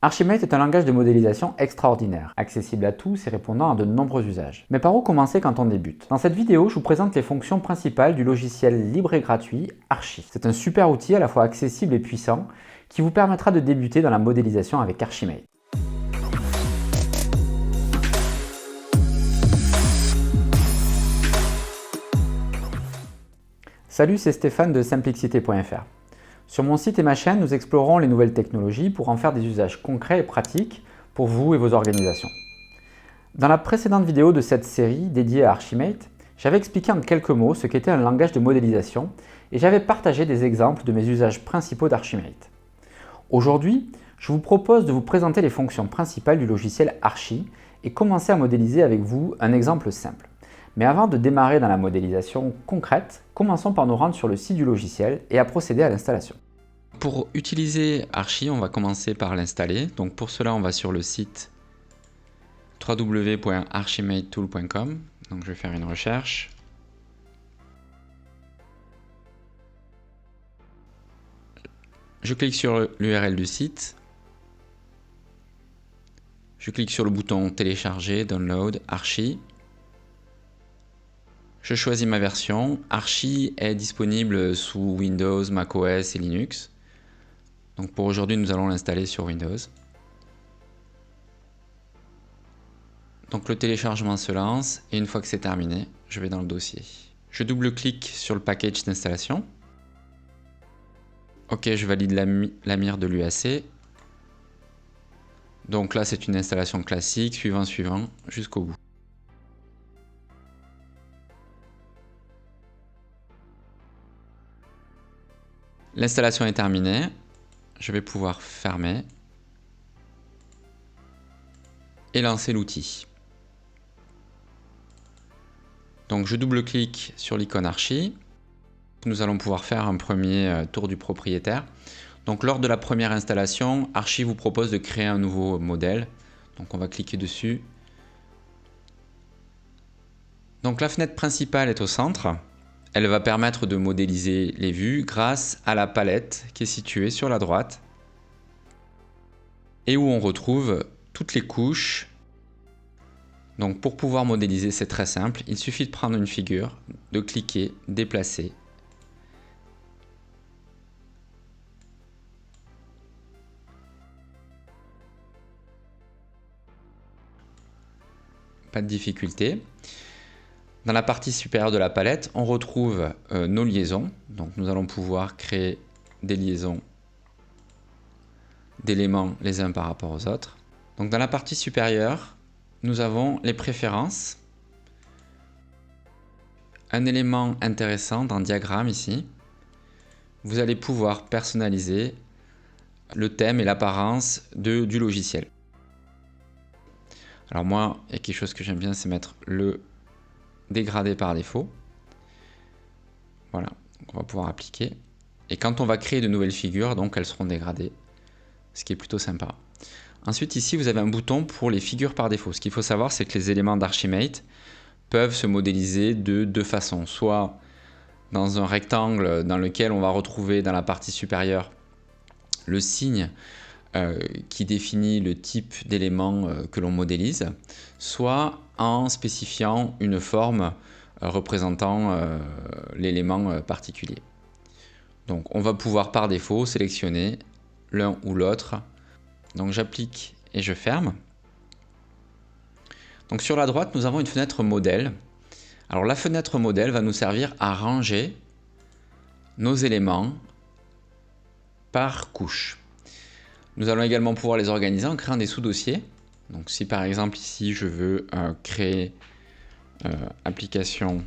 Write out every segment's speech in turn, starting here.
Archimate est un langage de modélisation extraordinaire, accessible à tous et répondant à de nombreux usages. Mais par où commencer quand on débute? Dans cette vidéo, je vous présente les fonctions principales du logiciel libre et gratuit Archi. C'est un super outil à la fois accessible et puissant qui vous permettra de débuter dans la modélisation avec Archimate. Salut, c'est Stéphane de Simplexity.fr. Sur mon site et ma chaîne, nous explorons les nouvelles technologies pour en faire des usages concrets et pratiques pour vous et vos organisations. Dans la précédente vidéo de cette série dédiée à Archimate, j'avais expliqué en quelques mots ce qu'était un langage de modélisation et j'avais partagé des exemples de mes usages principaux d'Archimate. Aujourd'hui, je vous propose de vous présenter les fonctions principales du logiciel Archi et commencer à modéliser avec vous un exemple simple. Mais avant de démarrer dans la modélisation concrète, commençons par nous rendre sur le site du logiciel et à procéder à l'installation. Pour utiliser Archi, on va commencer par l'installer. Donc pour cela, on va sur le site www.archimatetool.com. Donc je vais faire une recherche. Je clique sur l'URL du site. Je clique sur le bouton télécharger, download, Archi. Je choisis ma version. Archi est disponible sous Windows, macOS et Linux. Donc pour aujourd'hui, nous allons l'installer sur Windows. Donc le téléchargement se lance et une fois que c'est terminé, je vais dans le dossier. Je double-clique sur le package d'installation. Ok, je valide la mire de l'UAC. Donc là, c'est une installation classique, suivant, jusqu'au bout. L'installation est terminée. Je vais pouvoir fermer et lancer l'outil. Donc je double-clique sur l'icône Archi. Nous allons pouvoir faire un premier tour du propriétaire. Donc lors de la première installation, Archi vous propose de créer un nouveau modèle. Donc on va cliquer dessus. Donc la fenêtre principale est au centre. Elle va permettre de modéliser les vues grâce à la palette qui est située sur la droite et où on retrouve toutes les couches. Donc pour pouvoir modéliser, c'est très simple. Il suffit de prendre une figure, de cliquer, déplacer. Pas de difficulté. Dans la partie supérieure de la palette, on retrouve nos liaisons. Donc nous allons pouvoir créer des liaisons d'éléments les uns par rapport aux autres. Donc dans la partie supérieure, nous avons les préférences. Un élément intéressant dans diagramme ici. Vous allez pouvoir personnaliser le thème et l'apparence du logiciel. Alors moi, il y a quelque chose que j'aime bien, c'est mettre le dégradé par défaut. Voilà, donc on va pouvoir appliquer. Et quand on va créer de nouvelles figures, donc elles seront dégradées, ce qui est plutôt sympa. Ensuite, ici, vous avez un bouton pour les figures par défaut. Ce qu'il faut savoir, c'est que les éléments d'Archimate peuvent se modéliser de deux façons. Soit dans un rectangle dans lequel on va retrouver dans la partie supérieure le signe qui définit le type d'élément que l'on modélise, soit en spécifiant une forme représentant l'élément particulier. Donc on va pouvoir par défaut sélectionner l'un ou l'autre. Donc j'applique et je ferme. Donc sur la droite, nous avons une fenêtre modèle. Alors la fenêtre modèle va nous servir à ranger nos éléments par couche. Nous allons également pouvoir les organiser en créant des sous-dossiers. Donc si par exemple ici je veux créer application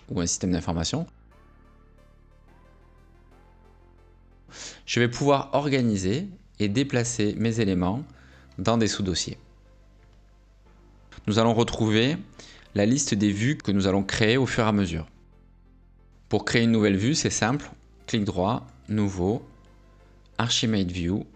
ou un système d'information, je vais pouvoir organiser et déplacer mes éléments dans des sous-dossiers. Nous allons retrouver la liste des vues que nous allons créer au fur et à mesure. Pour créer une nouvelle vue, c'est simple, clic droit, nouveau, Archimate View,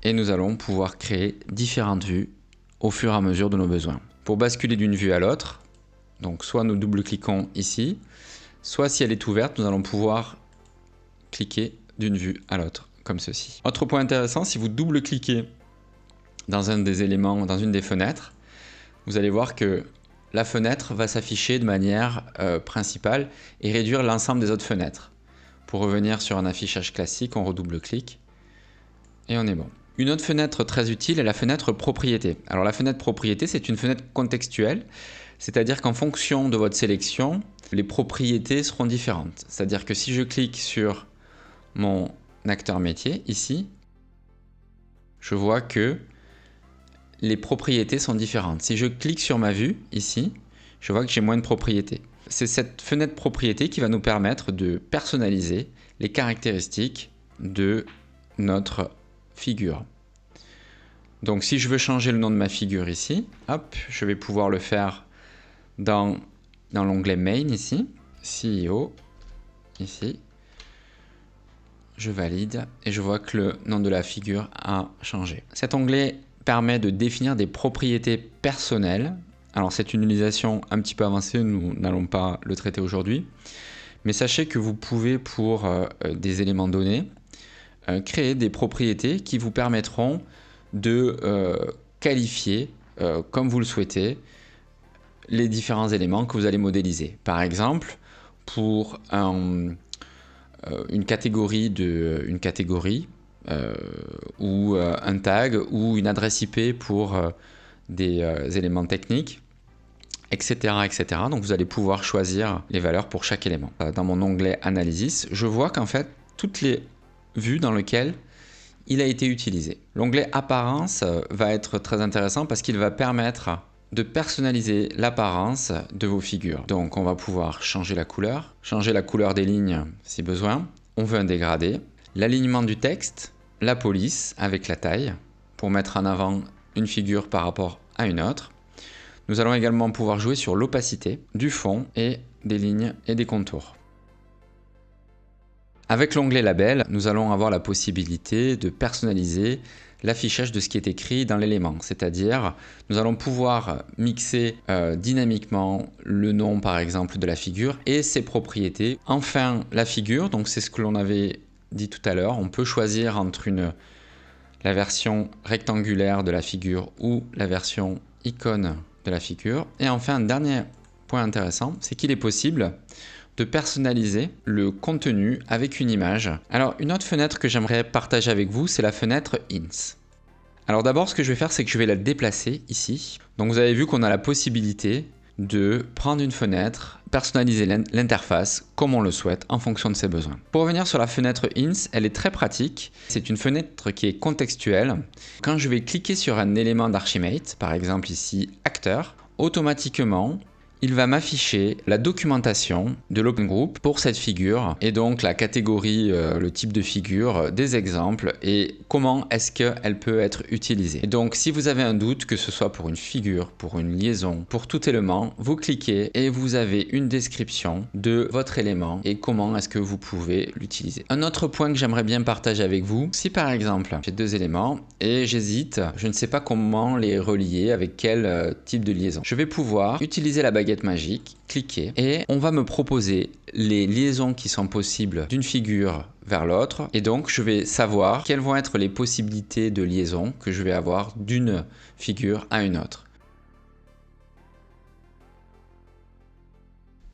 et nous allons pouvoir créer différentes vues au fur et à mesure de nos besoins. Pour basculer d'une vue à l'autre, donc soit nous double-cliquons ici, soit si elle est ouverte, nous allons pouvoir cliquer d'une vue à l'autre, comme ceci. Autre point intéressant, si vous double-cliquez dans un des éléments, dans une des fenêtres, vous allez voir que la fenêtre va s'afficher de manière principale et réduire l'ensemble des autres fenêtres. Pour revenir sur un affichage classique, on redouble-clique et on est bon. Une autre fenêtre très utile est la fenêtre propriété. Alors la fenêtre propriété, c'est une fenêtre contextuelle, c'est-à-dire qu'en fonction de votre sélection, les propriétés seront différentes. C'est-à-dire que si je clique sur mon acteur métier, ici, je vois que les propriétés sont différentes. Si je clique sur ma vue, ici, je vois que j'ai moins de propriétés. C'est cette fenêtre propriété qui va nous permettre de personnaliser les caractéristiques de notre figure. Donc si je veux changer le nom de ma figure ici, hop, je vais pouvoir le faire dans l'onglet Main ici, CEO, ici. Je valide et je vois que le nom de la figure a changé. Cet onglet permet de définir des propriétés personnelles. Alors c'est une utilisation un petit peu avancée, nous n'allons pas le traiter aujourd'hui. Mais sachez que vous pouvez pour des éléments donnés créer des propriétés qui vous permettront de qualifier comme vous le souhaitez les différents éléments que vous allez modéliser. Par exemple, pour une catégorie ou un tag ou une adresse IP pour des éléments techniques, etc., etc. Donc vous allez pouvoir choisir les valeurs pour chaque élément. Dans mon onglet Analysis, je vois qu'en fait, toutes les vues dans lesquelles il a été utilisé. L'onglet Apparence va être très intéressant parce qu'il va permettre de personnaliser l'apparence de vos figures. Donc on va pouvoir changer la couleur des lignes si besoin. On veut un dégradé, l'alignement du texte, la police avec la taille pour mettre en avant une figure par rapport à une autre. Nous allons également pouvoir jouer sur l'opacité du fond et des lignes et des contours. Avec l'onglet Label, nous allons avoir la possibilité de personnaliser l'affichage de ce qui est écrit dans l'élément. C'est-à-dire, nous allons pouvoir mixer dynamiquement le nom, par exemple, de la figure et ses propriétés. Enfin, la figure, donc c'est ce que l'on avait dit tout à l'heure, on peut choisir entre la version rectangulaire de la figure ou la version icône de la figure. Et enfin, un dernier point intéressant, c'est qu'il est possible de personnaliser le contenu avec une image. Alors, une autre fenêtre que j'aimerais partager avec vous, c'est la fenêtre Ins. Alors d'abord, ce que je vais faire, c'est que je vais la déplacer ici. Donc vous avez vu qu'on a la possibilité de prendre une fenêtre, personnaliser l'interface comme on le souhaite en fonction de ses besoins. Pour revenir sur la fenêtre Ins, elle est très pratique. C'est une fenêtre qui est contextuelle. Quand je vais cliquer sur un élément d'Archimate, par exemple ici acteur, automatiquement, il va m'afficher la documentation de l'Open Group pour cette figure et donc la catégorie, le type de figure, des exemples et comment est-ce qu'elle peut être utilisée. Et donc si vous avez un doute, que ce soit pour une figure, pour une liaison, pour tout élément, vous cliquez et vous avez une description de votre élément et comment est-ce que vous pouvez l'utiliser. Un autre point que j'aimerais bien partager avec vous, si par exemple j'ai deux éléments et j'hésite, je ne sais pas comment les relier, avec quel type de liaison, je vais pouvoir utiliser la baguette magique, cliquer et on va me proposer les liaisons qui sont possibles d'une figure vers l'autre et donc je vais savoir quelles vont être les possibilités de liaison que je vais avoir d'une figure à une autre.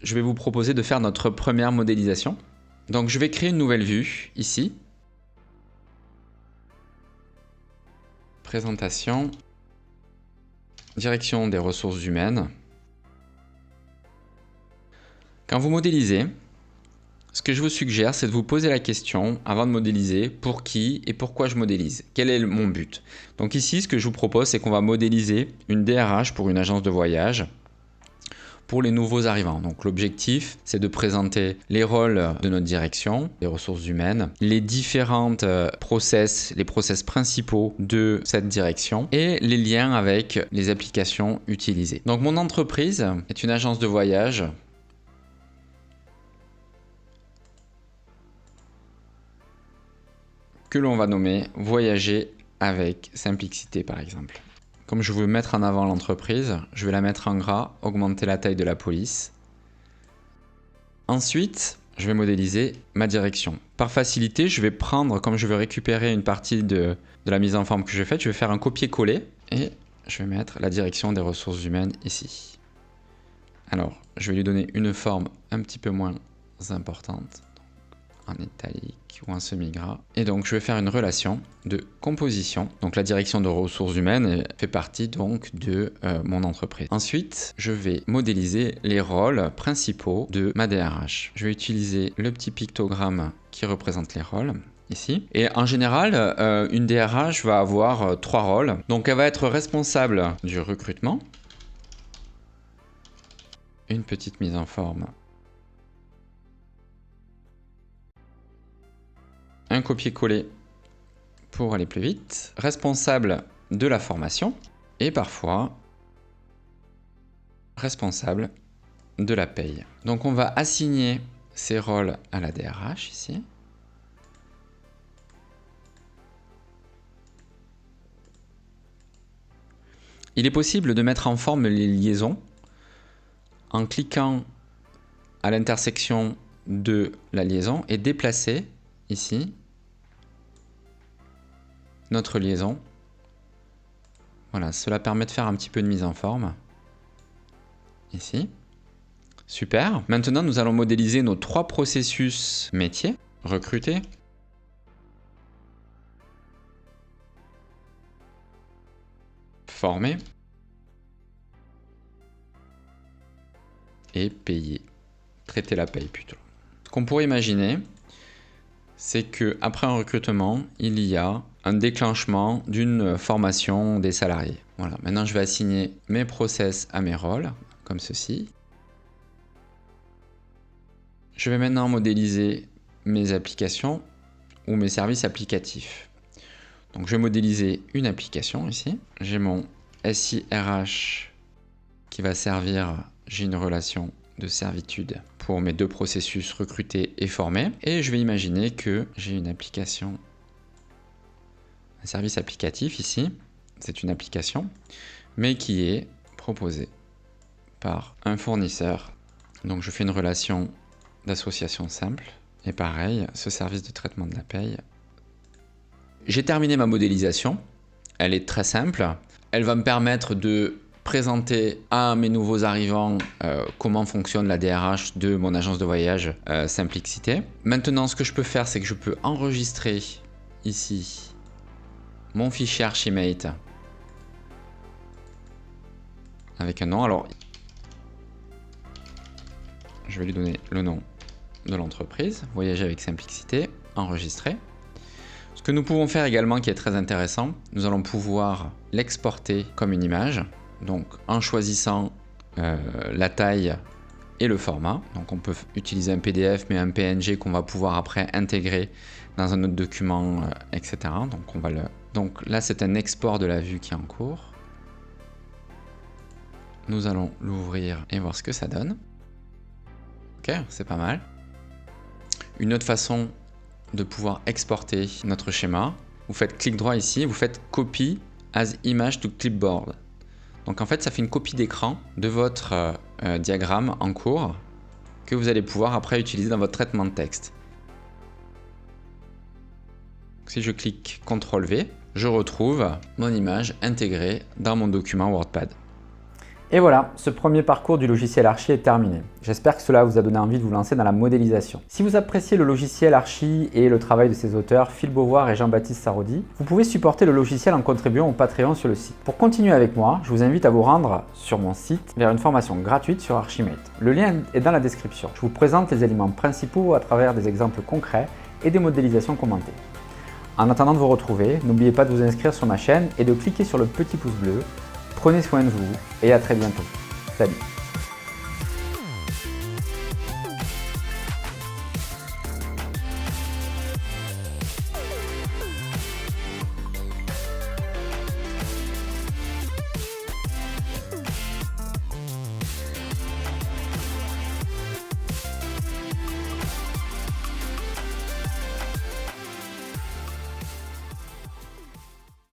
Je vais vous proposer de faire notre première modélisation. Donc je vais créer une nouvelle vue ici. Présentation. Direction des ressources humaines. Quand vous modélisez, ce que je vous suggère, c'est de vous poser la question avant de modéliser pour qui et pourquoi je modélise. Quel est mon but? Donc ici, ce que je vous propose, c'est qu'on va modéliser une DRH pour une agence de voyage pour les nouveaux arrivants. Donc l'objectif, c'est de présenter les rôles de notre direction, les ressources humaines, les différentes les process principaux de cette direction et les liens avec les applications utilisées. Donc mon entreprise est une agence de voyage que l'on va nommer Voyager avec Simplicité par exemple. Comme je veux mettre en avant l'entreprise, je vais la mettre en gras, augmenter la taille de la police. Ensuite, je vais modéliser ma direction. Par facilité, je vais prendre, comme je veux récupérer une partie de la mise en forme que j'ai faite, je vais faire un copier-coller et je vais mettre la direction des ressources humaines ici. Alors, je vais lui donner une forme un petit peu moins importante, en italique ou en semi-gras. Et donc, je vais faire une relation de composition. Donc, la direction de ressources humaines fait partie donc de mon entreprise. Ensuite, je vais modéliser les rôles principaux de ma DRH. Je vais utiliser le petit pictogramme qui représente les rôles. Ici. Et en général, une DRH va avoir 3 rôles. Donc, elle va être responsable du recrutement. Une petite mise en forme. Un copier-coller pour aller plus vite. Responsable de la formation. Et parfois, responsable de la paye. Donc, on va assigner ces rôles à la DRH ici. Il est possible de mettre en forme les liaisons en cliquant à l'intersection de la liaison et déplacer ici notre liaison. Voilà, cela permet de faire un petit peu de mise en forme. Ici. Super. Maintenant, nous allons modéliser nos 3 processus métiers. Recruter. Former. Et payer. Traiter la paye plutôt. Ce qu'on pourrait imaginer, c'est qu'après un recrutement, il y a un déclenchement d'une formation des salariés. Voilà. Maintenant, je vais assigner mes process à mes rôles, comme ceci. Je vais maintenant modéliser mes applications ou mes services applicatifs. Donc, je vais modéliser une application ici. J'ai mon SIRH qui va servir, j'ai une relation de servitude pour mes 2 processus recruter et former. Et je vais imaginer que j'ai une application, un service applicatif ici. C'est une application, mais qui est proposée par un fournisseur. Donc, je fais une relation d'association simple. Et pareil, ce service de traitement de la paye. J'ai terminé ma modélisation. Elle est très simple. Elle va me permettre de présenter à mes nouveaux arrivants comment fonctionne la DRH de mon agence de voyage Simplicité. Maintenant, ce que je peux faire, c'est que je peux enregistrer ici mon fichier Archimate avec un nom. Alors, je vais lui donner le nom de l'entreprise, Voyager avec Simplicité, enregistrer. Ce que nous pouvons faire également, qui est très intéressant, nous allons pouvoir l'exporter comme une image, donc en choisissant la taille et le format. Donc on peut utiliser un PDF, mais un PNG qu'on va pouvoir après intégrer dans un autre document, etc. Donc, donc là, c'est un export de la vue qui est en cours. Nous allons l'ouvrir et voir ce que ça donne. Ok, c'est pas mal. Une autre façon de pouvoir exporter notre schéma, vous faites clic droit ici, vous faites Copy as image to clipboard. Donc en fait, ça fait une copie d'écran de votre diagramme en cours que vous allez pouvoir après utiliser dans votre traitement de texte. Si je clique CTRL-V, je retrouve mon image intégrée dans mon document WordPad. Et voilà, ce premier parcours du logiciel Archi est terminé. J'espère que cela vous a donné envie de vous lancer dans la modélisation. Si vous appréciez le logiciel Archi et le travail de ses auteurs Phil Beauvoir et Jean-Baptiste Sarodi, vous pouvez supporter le logiciel en contribuant au Patreon sur le site. Pour continuer avec moi, je vous invite à vous rendre sur mon site vers une formation gratuite sur Archimate. Le lien est dans la description. Je vous présente les éléments principaux à travers des exemples concrets et des modélisations commentées. En attendant de vous retrouver, n'oubliez pas de vous inscrire sur ma chaîne et de cliquer sur le petit pouce bleu. Prenez soin de vous et à très bientôt. Salut!